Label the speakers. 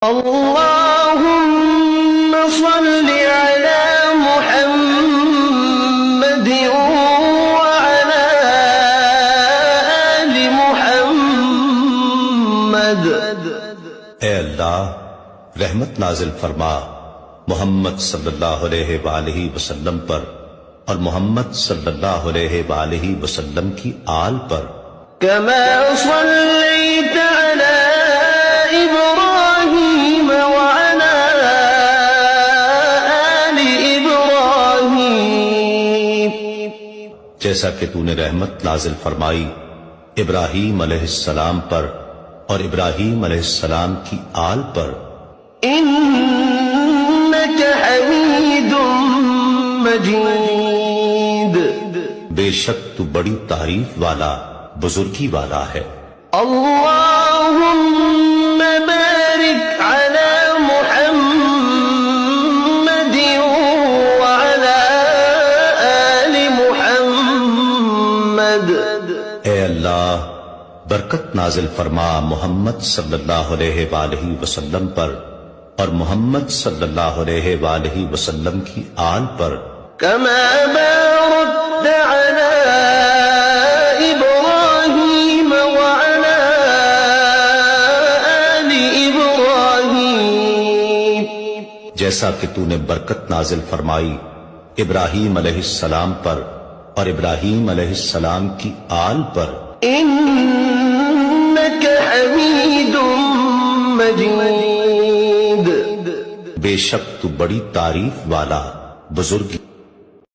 Speaker 1: اللهم صل على محمد وعلى آل محمد۔
Speaker 2: اے اللہ رحمت نازل فرما محمد صلی اللہ علیہ وآلہ وسلم پر اور محمد صلی اللہ علیہ وآلہ وسلم کی آل پر۔
Speaker 1: كما صليت على إبراهيم وعلى آل إبراهيم،
Speaker 2: جیسا کہ تو نے رحمت نازل فرمائی ابراہیم علیہ السلام پر اور ابراہیم علیہ السلام کی آل پر۔
Speaker 1: إنك حميد مجيد،
Speaker 2: بے شک تو بڑی تعریف والا بزرگی والا ہے۔
Speaker 1: اللهم بارك على محمد وعلى آل محمد۔
Speaker 2: اے اللہ برکت نازل فرما محمد صلی اللہ علیہ وآلہ وسلم پر اور محمد صلی اللہ علیہ وآلہ وسلم کی آل پر۔
Speaker 1: كما باركت على إبراهيم وعلى آل إبراهيم،
Speaker 2: جیسا کہ تو نے برکت نازل فرمائی ابراہیم علیہ السلام پر اور ابراہیم علیہ السلام کی آل پر۔
Speaker 1: إنك حميد مجيد،
Speaker 2: بے شک تو بڑی تعریف والا بزرگی